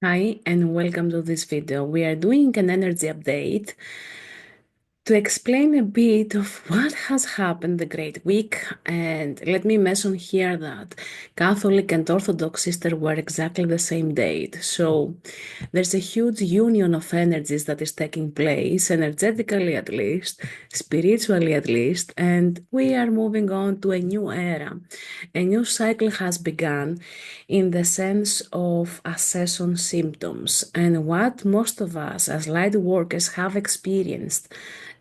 Hi and welcome to this video. We are doing an energy update to explain a bit of what has happened the great week. And let me mention here that Catholic and Orthodox Easter were exactly the same date. So there's a huge union of energies that is taking place, energetically at least, spiritually at least, and we are moving on to a new era. A new cycle has begun in the sense of Ascension symptoms, and what most of us as light workers have experienced,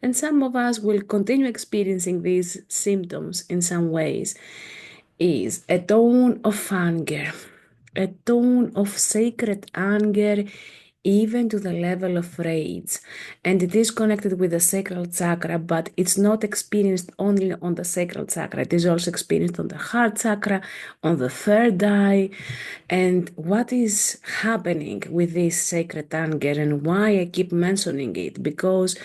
and some of us will continue experiencing these symptoms in some ways, is a tone of anger, a tone of sacred anger, even to the level of rage. And it is connected with the sacral chakra, but it's not experienced only on the sacral chakra. It is also experienced on the heart chakra, on the third eye. And what is happening with this sacred anger and why I keep mentioning it? Because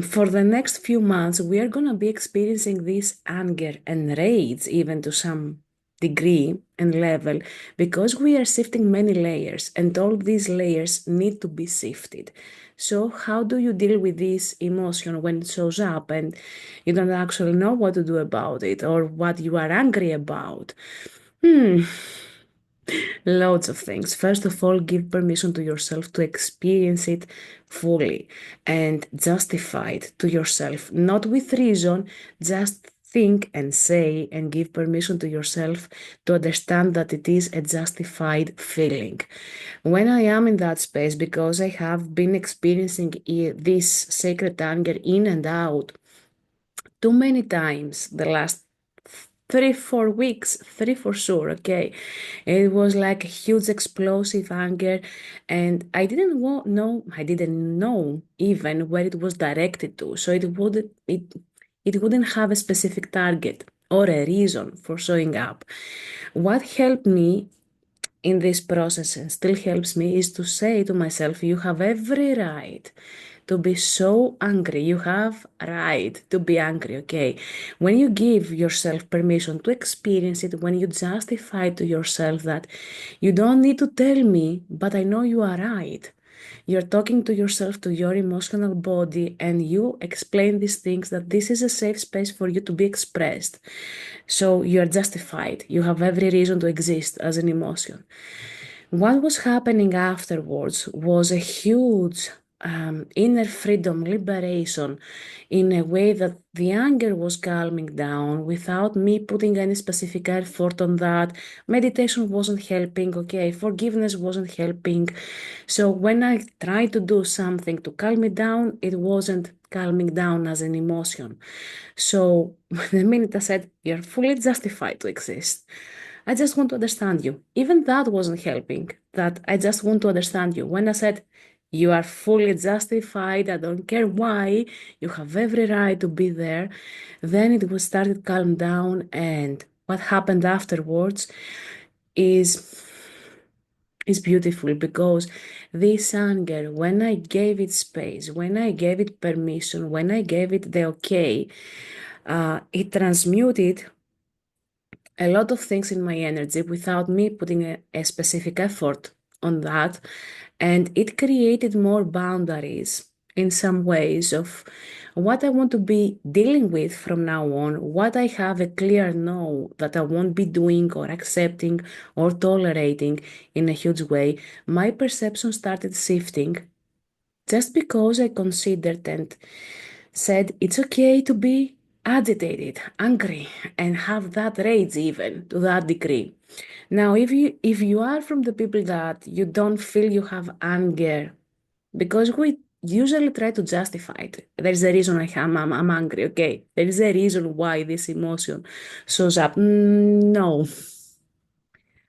for the next few months, we are going to be experiencing this anger and rage, even to some degree and level, because we are shifting many layers, and all these layers need to be shifted. So, how do you deal with this emotion when it shows up and you don't actually know what to do about it or what you are angry about? Hmm. Loads of things. First of all, give permission to yourself to experience it fully and justify it to yourself, not with reason, just think and say and give permission to yourself to understand that it is a justified feeling. When I am in that space, because I have been experiencing this sacred anger in and out too many times the last 3, 4 weeks, three for sure, okay. It was like a huge explosive anger, and I didn't know even where it was directed to. So it wouldn't have a specific target or a reason for showing up. What helped me in this process and still helps me is to say to myself, you have every right to be so angry. You have right to be angry, okay? When you give yourself permission to experience it, when you justify to yourself that you don't need to tell me, but I know you are right. You're talking to yourself, to your emotional body, and you explain these things that this is a safe space for you to be expressed. So you're justified. You have every reason to exist as an emotion. What was happening afterwards was a huge inner freedom, liberation, in a way that the anger was calming down without me putting any specific effort on that. Meditation wasn't helping, okay, forgiveness wasn't helping. So when I tried to do something to calm it down, it wasn't calming down as an emotion. So the minute I said, you're fully justified to exist, I just want to understand you. Even that wasn't helping, that I just want to understand you. When I said, you are fully justified, I don't care why, you have every right to be there, then it was started calm down. And what happened afterwards is is beautiful because this anger, when I gave it space, when I gave it permission, when I gave it the okay, it transmuted a lot of things in my energy without me putting a specific effort on that. And it created more boundaries in some ways of what I want to be dealing with from now on, what I have a clear no that I won't be doing or accepting or tolerating in a huge way. My perception started shifting just because I considered and said it's okay to be agitated, angry, and have that rage even to that degree. Now, if you are from the people that you don't feel you have anger, because we usually try to justify it. There is a reason I'm angry, okay? There is a reason why this emotion shows up. No,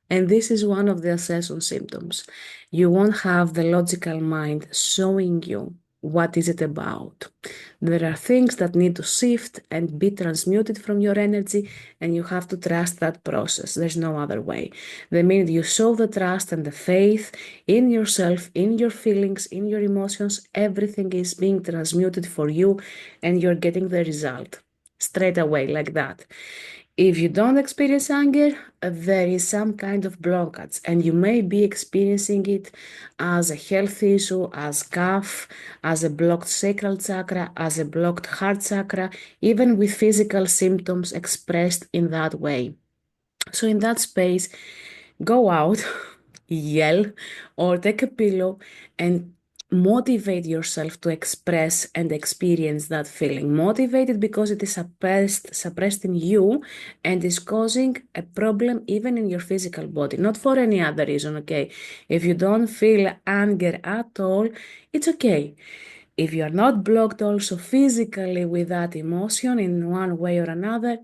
and this is one of the Ascension symptoms. You won't have the logical mind showing you what is it about. There are things that need to shift and be transmuted from your energy, and you have to trust that process. There's no other way. The minute you show the trust and the faith in yourself, in your feelings, in your emotions, everything is being transmuted for you, and you're getting the result straight away like that. If you don't experience anger, there is some kind of blockage, and you may be experiencing it as a health issue, as cough, as a blocked sacral chakra, as a blocked heart chakra, even with physical symptoms expressed in that way. So, in that space, go out, yell, or take a pillow and motivate yourself to express and experience that feeling. Motivated because it is suppressed in you and is causing a problem even in your physical body, not for any other reason, okay? If you don't feel anger at all, it's okay. If you are not blocked also physically with that emotion in one way or another,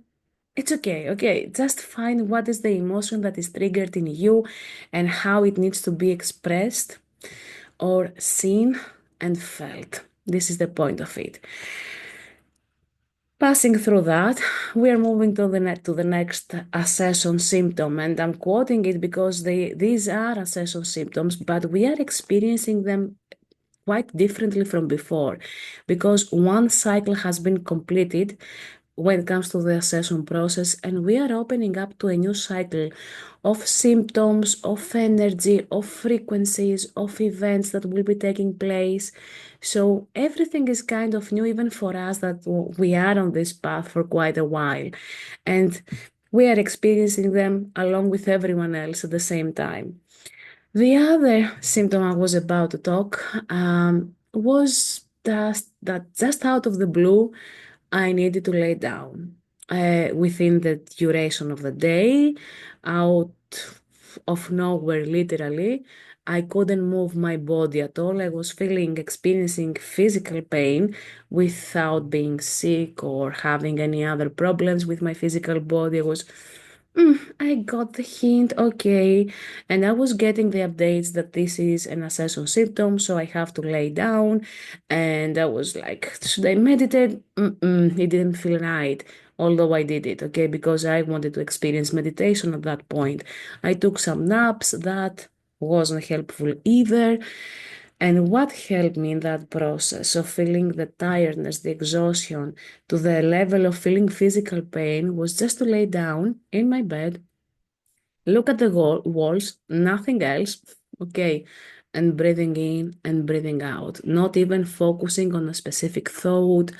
it's okay, okay. Just find what is the emotion that is triggered in you and how it needs to be expressed or seen and felt. This is the point of it. Passing through that, we are moving to the next Ascension symptom, and I'm quoting it because these are Ascension symptoms, but we are experiencing them quite differently from before because one cycle has been completed when it comes to the Ascension process, and we are opening up to a new cycle of symptoms, of energy, of frequencies, of events that will be taking place. So everything is kind of new, even for us that we are on this path for quite a while. And we are experiencing them along with everyone else at the same time. The other symptom I was about to talk was that just out of the blue, I needed to lay down within the duration of the day, out of nowhere, literally. I couldn't move my body at all. I was experiencing physical pain without being sick or having any other problems with my physical body. I got the hint, okay. And I was getting the updates that this is an Ascension symptom, so I have to lay down. And I was like, should I meditate? It didn't feel right, although I did it, okay, because I wanted to experience meditation at that point. I took some naps, that wasn't helpful either. And what helped me in that process of feeling the tiredness, the exhaustion, to the level of feeling physical pain was just to lay down in my bed, look at the walls, nothing else, okay, and breathing in and breathing out, not even focusing on a specific thought.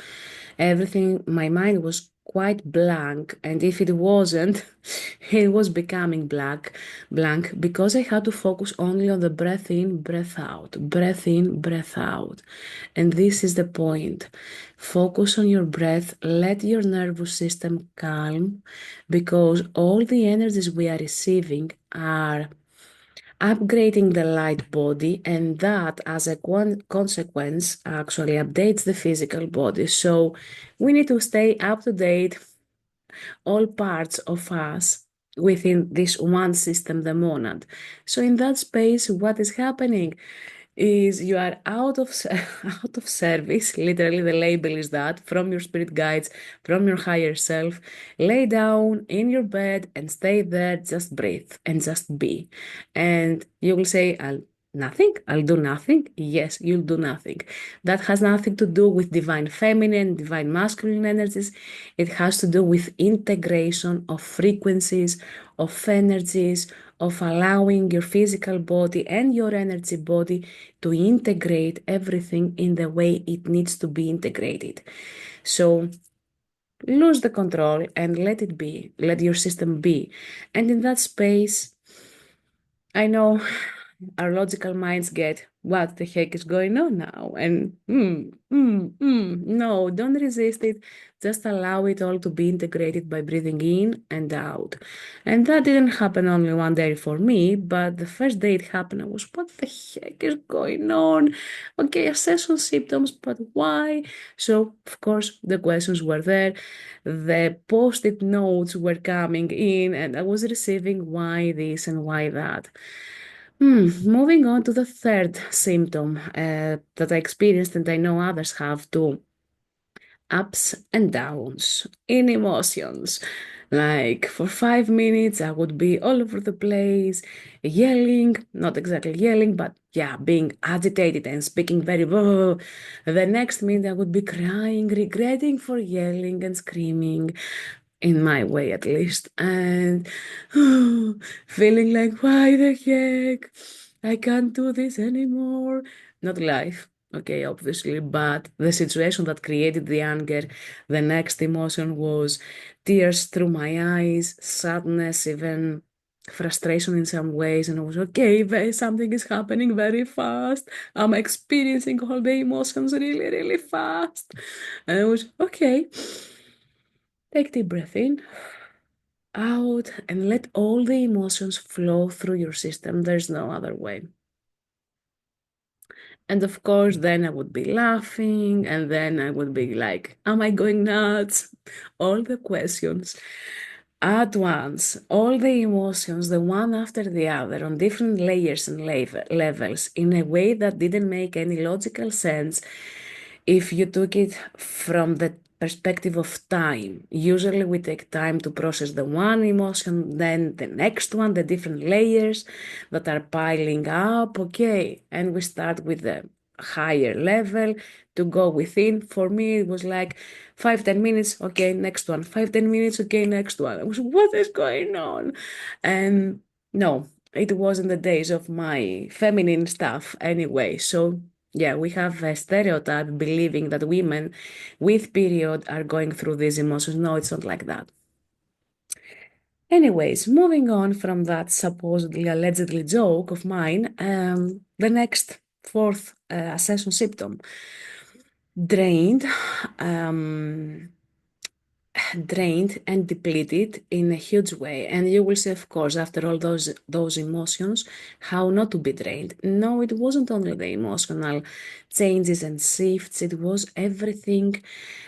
Everything, my mind was quite blank, and if it wasn't, it was becoming blank, because I had to focus only on the breath in, breath out, breath in, breath out. And this is the point. Focus on your breath, let your nervous system calm, because all the energies we are receiving are upgrading the light body, and that, as a consequence, actually updates the physical body. So we need to stay up to date, all parts of us within this one system, the monad. So in that space, what is happening is you are out of out of service. Literally, the label is that, from your spirit guides, from your higher self. Lay down in your bed and stay there. Just breathe and just be. And you will say, I'll do nothing. Yes, you'll do nothing. That has nothing to do with divine feminine, divine masculine energies. It has to do with integration of frequencies, of energies, of allowing your physical body and your energy body to integrate everything in the way it needs to be integrated. So lose the control and let it be, let your system be. And in that space, I know our logical minds get, what the heck is going on now? And no, don't resist it. Just allow it all to be integrated by breathing in and out. And that didn't happen only one day for me, but the first day it happened, I was, what the heck is going on? Okay, Ascension symptoms, but why? So, of course, the questions were there. The post-it notes were coming in, and I was receiving why this and why that. Moving on to the third symptom that I experienced, and I know others have too, ups and downs in emotions. Like for 5 minutes, I would be all over the place, yelling, not exactly yelling, but yeah, being agitated and speaking very blah. The next minute, I would be crying, regretting for yelling and screaming. in my way at least, and feeling like, why the heck? I can't do this anymore. Not life, okay, obviously, but the situation that created the anger, the next emotion was tears through my eyes, sadness, even frustration in some ways. And I was, okay, something is happening very fast. I'm experiencing all the emotions really, really fast. And I was, okay, take deep breath in, out, and let all the emotions flow through your system. There's no other way. And of course, then I would be laughing, and then I would be like, am I going nuts? All the questions at once, all the emotions, the one after the other, on different layers and levels, in a way that didn't make any logical sense if you took it from the perspective of time. Usually we take time to process the one emotion, then the next one, the different layers that are piling up, okay, and we start with the higher level to go within. For me, it was like 5, 10 minutes, okay, next one, 5, 10 minutes, okay, next one. I was, what is going on? And no, it wasn't the days of my feminine stuff anyway. So yeah, we have a stereotype believing that women with period are going through these emotions. No, it's not like that. Anyways, moving on from that supposedly allegedly joke of mine, the next fourth ascension symptom, drained, um, drained and depleted in a huge way. And you will see, of course, after all those emotions, how not to be drained. No, it wasn't only the emotional changes and shifts, it was everything,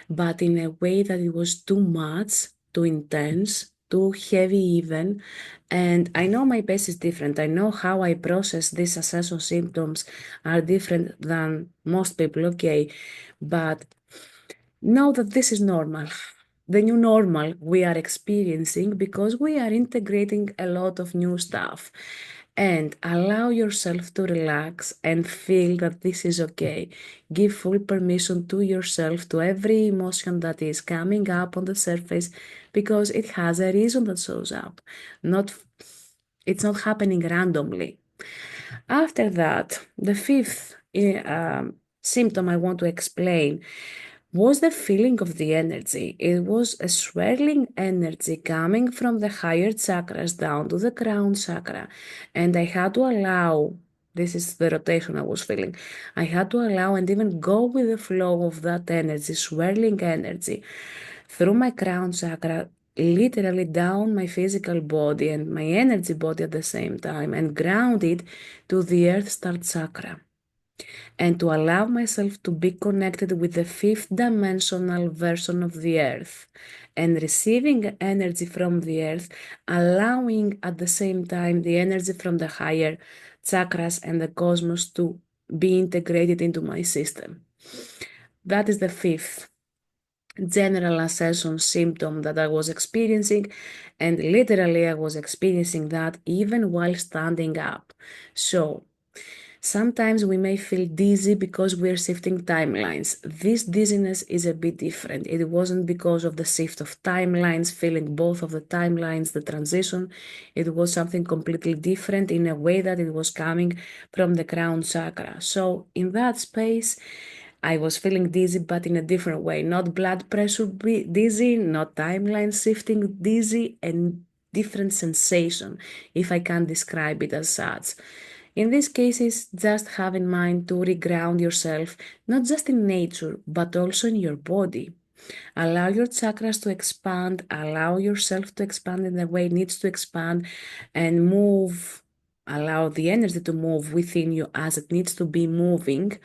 but in a way that it was too much, too intense, too heavy even. And I know my pace is different. I know how I process these ascension symptoms are different than most people, okay, but know that this is normal. The new normal we are experiencing because we are integrating a lot of new stuff. And allow yourself to relax and feel that this is okay. Give full permission to yourself, to every emotion that is coming up on the surface, because it has a reason that shows up. Not, it's not happening randomly. After that, the fifth symptom I want to explain was the feeling of the energy. It was a swirling energy coming from the higher chakras down to the crown chakra. And I had to allow, this is the rotation I was feeling, I had to allow and even go with the flow of that energy, swirling energy, through my crown chakra, literally down my physical body and my energy body at the same time, and ground it to the earth star chakra, and to allow myself to be connected with the fifth dimensional version of the earth and receiving energy from the earth, allowing at the same time the energy from the higher chakras and the cosmos to be integrated into my system. That is the fifth general ascension symptom that I was experiencing, and literally I was experiencing that even while standing up. So sometimes we may feel dizzy because we're shifting timelines. This dizziness is a bit different. It wasn't because of the shift of timelines, feeling both of the timelines, the transition. It was something completely different in a way that it was coming from the crown chakra. So in that space, I was feeling dizzy, but in a different way. Not blood pressure dizzy, not timeline shifting dizzy, and different sensation, if I can describe it as such. In these cases, just have in mind to reground yourself, not just in nature, but also in your body. Allow your chakras to expand, allow yourself to expand in the way it needs to expand, and move. Allow the energy to move within you as it needs to be moving,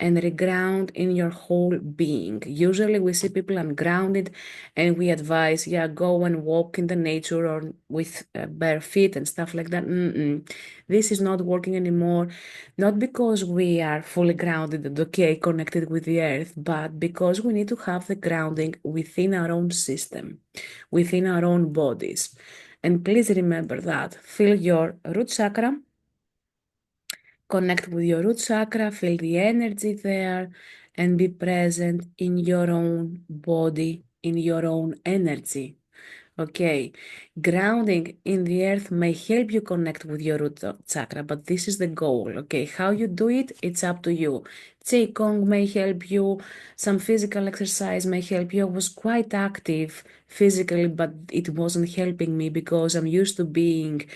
and reground in your whole being. Usually we see people ungrounded and we advise, yeah, go and walk in the nature or with bare feet and stuff like that. This is not working anymore, not because we are fully grounded and okay, connected with the earth, but because we need to have the grounding within our own system, within our own bodies. And please remember that. Feel your root chakra. Connect with your root chakra, feel the energy there, and be present in your own body, in your own energy. Okay, grounding in the earth may help you connect with your root chakra, but this is the goal. Okay, how you do it, it's up to you. Qigong may help you, some physical exercise may help you. I was quite active physically, but it wasn't helping me because I'm used to being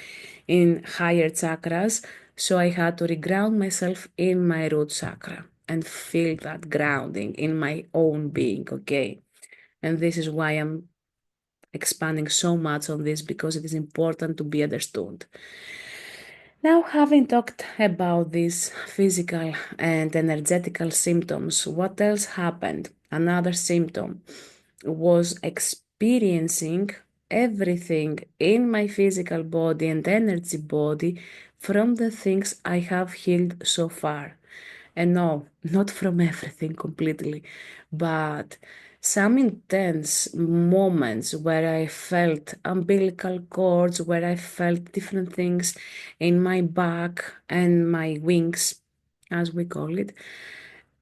in higher chakras. So I had to reground myself in my root chakra and feel that grounding in my own being. Okay, and this is why I'm expanding so much on this because it is important to be understood. Now, having talked about these physical and energetical symptoms, what else happened? Another symptom was experiencing everything in my physical body and energy body from the things I have healed so far. And no, not from everything completely, but some intense moments where I felt umbilical cords, where I felt different things in my back and my wings, as we call it.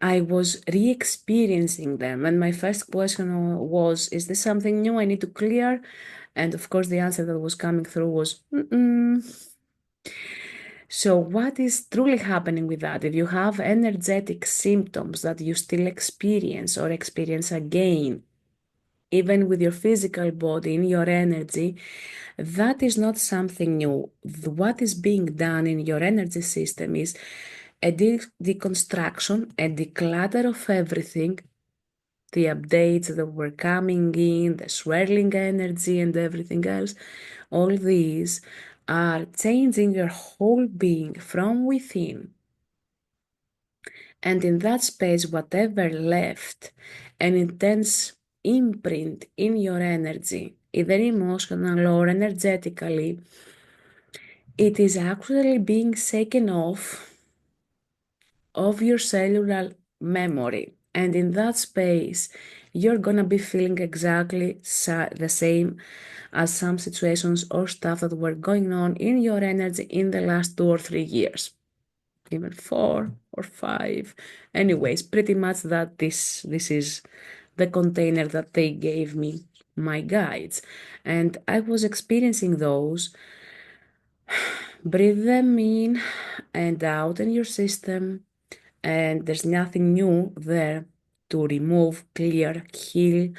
I was re experiencing them. And my first question was, is this something new I need to clear? And of course, the answer that was coming through was, mm-mm. So, what is truly happening with that? If you have energetic symptoms that you still experience or experience again, even with your physical body, in your energy, that is not something new. What is being done in your energy system is a deconstruction, a declutter of everything, the updates that were coming in, the swirling energy, and everything else. All these are changing your whole being from within. And in that space, whatever left, an intense imprint in your energy, either emotional or energetically, it is actually being shaken off of your cellular memory. And in that space, you're gonna be feeling exactly the same as some situations or stuff that were going on in your energy in the last 2 or 3 years, even 4 or 5. Anyways, pretty much that this is the container that they gave me, my guides. And I was experiencing those. Breathe them in and out in your system, and there's nothing new there to remove, clear, heal.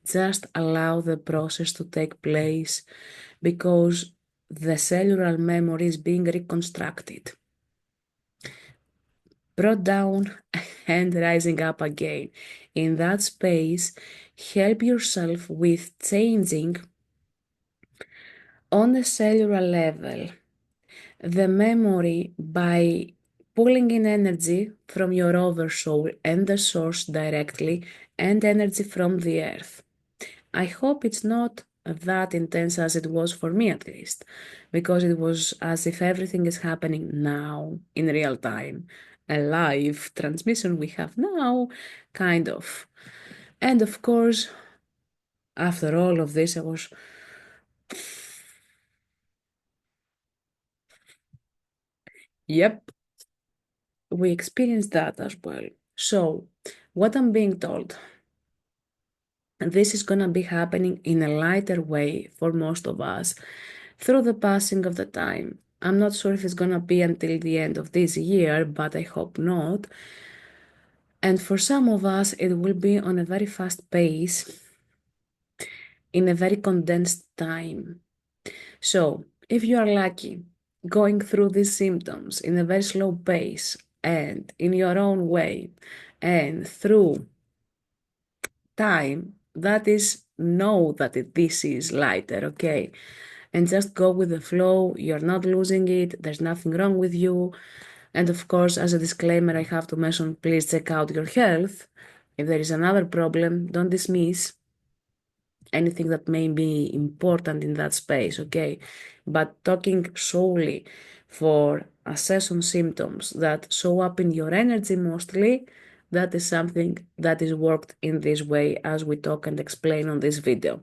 Just allow the process to take place because the cellular memory is being reconstructed, brought down, and rising up again. In that space, help yourself with changing on a cellular level the memory by pulling in energy from your oversoul and the source directly and energy from the earth. I hope it's not that intense as it was for me at least, because it was as if everything is happening now in real time. A live transmission we have now, kind of. And of course, after all of this, I was, yep, we experienced that as well. So, what I'm being told, this is going to be happening in a lighter way for most of us through the passing of the time. I'm not sure if it's going to be until the end of this year, but I hope not. And for some of us, it will be on a very fast pace in a very condensed time. So, if you are lucky, going through these symptoms in a very slow pace and in your own way and through time, that is, know that this is lighter, okay? And just go with the flow. You're not losing it. There's nothing wrong with you. And of course, as a disclaimer, I have to mention, please check out your health. If there is another problem, don't dismiss anything that may be important in that space, okay? But talking solely for Ascension symptoms that show up in your energy mostly, that is something that is worked in this way as we talk and explain on this video.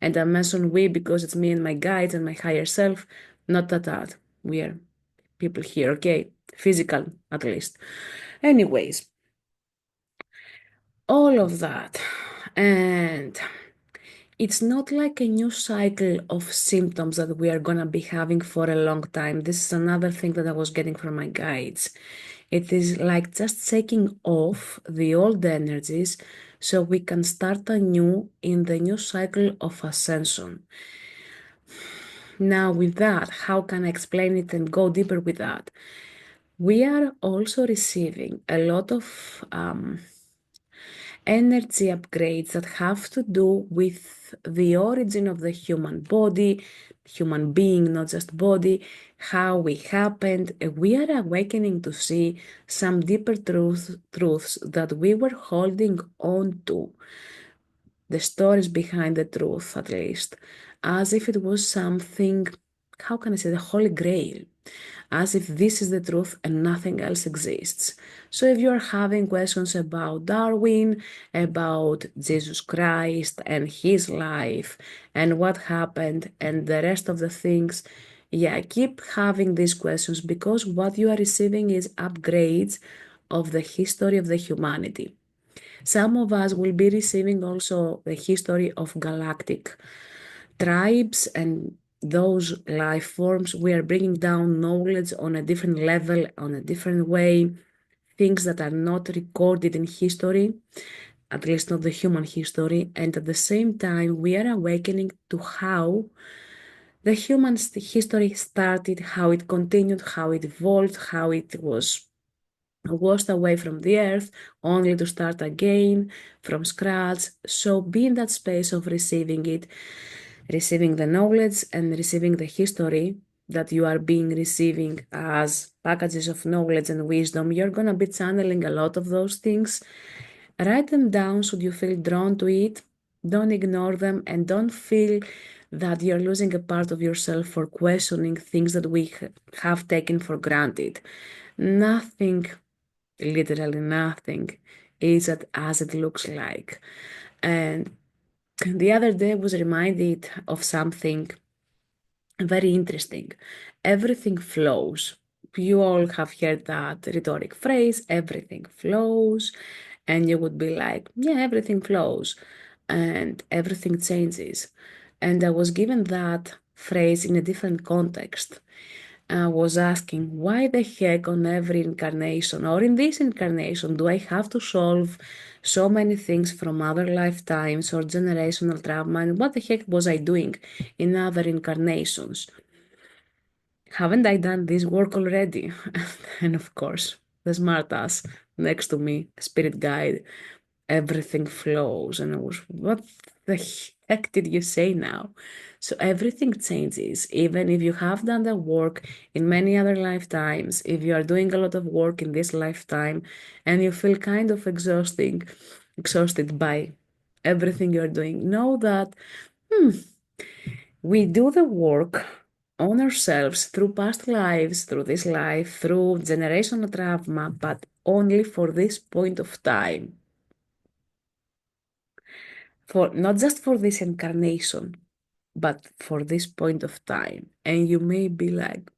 And I mention we because it's me and my guides and my higher self, not that. We are people here, okay? Physical, at least. Anyways, all of that. And it's not like a new cycle of symptoms that we are going to be having for a long time. This is another thing that I was getting from my guides. It is like just taking off the old energies so we can start anew in the new cycle of ascension. Now, with that, how can I explain it and go deeper with that? We are also receiving a lot of energy upgrades that have to do with the origin of the human body, human being, not just body, how we happened. We are awakening to see some deeper truths that we were holding on to, the stories behind the truth at least, as if it was something, how can I say, the Holy Grail, as if this is the truth and nothing else exists. So if you're having questions about Darwin, about Jesus Christ and his life and what happened and the rest of the things, yeah, keep having these questions because what you are receiving is upgrades of the history of the humanity. Some of us will be receiving also the history of galactic tribes and those life forms. We are bringing down knowledge on a different level, on a different way, things that are not recorded in history, at least not the human history. And at the same time, we are awakening to how the human history started, how it continued, how it evolved, how it was washed away from the earth only to start again from scratch. So be in that space of receiving it, receiving the knowledge and receiving the history that you are being receiving as packages of knowledge and wisdom. You're going to be channeling a lot of those things. Write them down should you feel drawn to it. Don't ignore them and don't feel that you're losing a part of yourself for questioning things that we have taken for granted. Nothing, literally nothing, is as it looks like. And the other day I was reminded of something very interesting. Everything flows. You all have heard that rhetoric phrase, everything flows. And you would be like, yeah, everything flows and everything changes. And I was given that phrase in a different context. I was asking, why the heck on every incarnation or in this incarnation do I have to solve so many things from other lifetimes or generational trauma? And what the heck was I doing in other incarnations? Haven't I done this work already? And of course, the smart ass next to me, spirit guide, everything flows. And I was, what the heck did you say now? So everything changes, even if you have done the work in many other lifetimes, if you are doing a lot of work in this lifetime and you feel kind of exhausted by everything you're doing, know that we do the work on ourselves through past lives, through this life, through generational trauma, but only for this point of time. For not just for this incarnation, but for this point of time. And you may be like,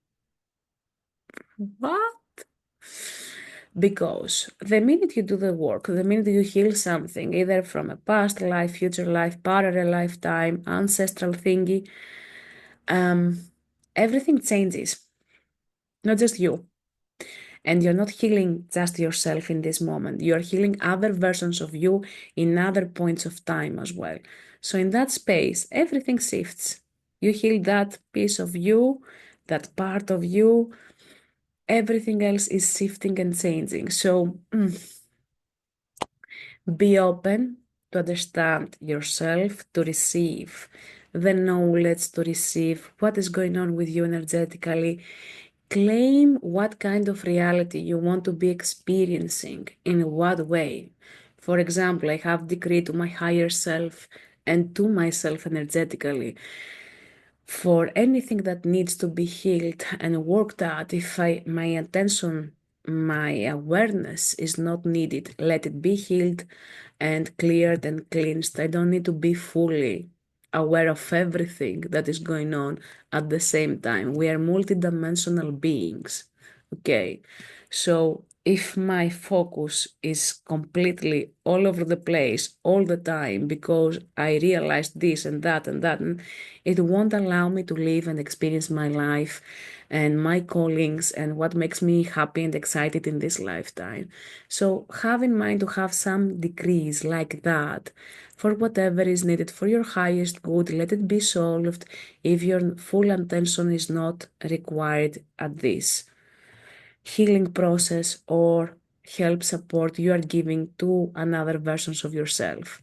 what? Because the minute you do the work, the minute you heal something, either from a past life, future life, parallel lifetime, ancestral thingy, everything changes, not just you. And you're not healing just yourself in this moment. You're healing other versions of you in other points of time as well. So in that space, everything shifts. You heal that piece of you, that part of you. Everything else is shifting and changing. So be open to understand yourself, to receive the knowledge, to receive what is going on with you energetically. Claim what kind of reality you want to be experiencing, in what way. For example, I have decreed to my higher self and to myself energetically for anything that needs to be healed and worked out. If my attention, my awareness is not needed, let it be healed and cleared and cleansed. I don't need to be fully aware of everything that is going on at the same time. We are multidimensional beings. Okay. So if my focus is completely all over the place all the time because I realized this and that and that, and it won't allow me to live and experience my life and my callings and what makes me happy and excited in this lifetime. So have in mind to have some decrees like that for whatever is needed for your highest good. Let it be solved if your full attention is not required at this healing process or help support you are giving to another versions of yourself.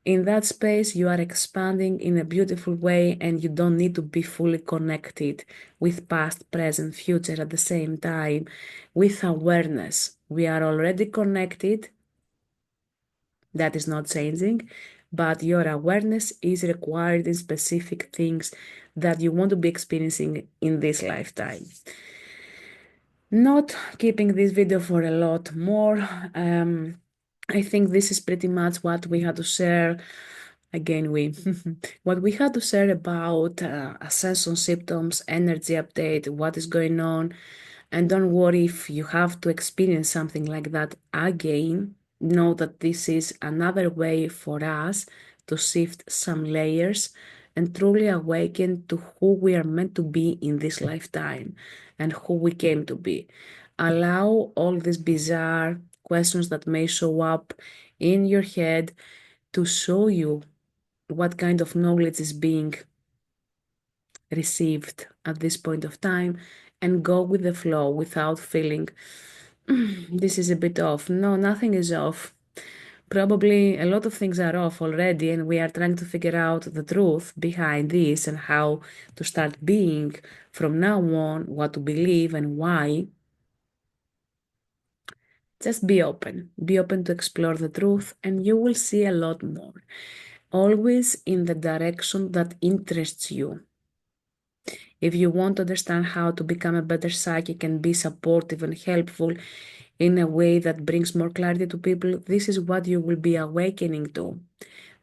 In that space, you are expanding in a beautiful way and you don't need to be fully connected with past, present, future at the same time with awareness. We are already connected. That is not changing, but your awareness is required in specific things that you want to be experiencing in this lifetime. Not keeping this video for a lot more. I think this is pretty much what we had to share. Again, what we had to share about Ascension Symptoms, energy update, what is going on. And don't worry if you have to experience something like that again. Know that this is another way for us to shift some layers and truly awaken to who we are meant to be in this lifetime and who we came to be. Allow all these bizarre questions that may show up in your head to show you what kind of knowledge is being received at this point of time and go with the flow without feeling this is a bit off. No, nothing is off. Probably a lot of things are off already, and we are trying to figure out the truth behind this and how to start being from now on, what to believe and why. Just be open. Be open to explore the truth, and you will see a lot more. Always in the direction that interests you. If you want to understand how to become a better psychic and be supportive and helpful in a way that brings more clarity to people, this is what you will be awakening to.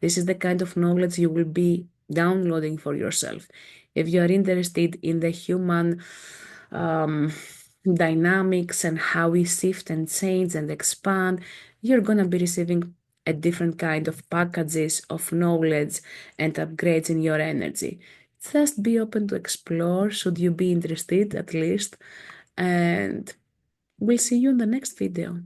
This is the kind of knowledge you will be downloading for yourself. If you are interested in the human um, dynamics and how we shift and change and expand, you're going to be receiving a different kind of packages of knowledge and upgrades in your energy. Just be open to explore, should you be interested at least, and we'll see you in the next video.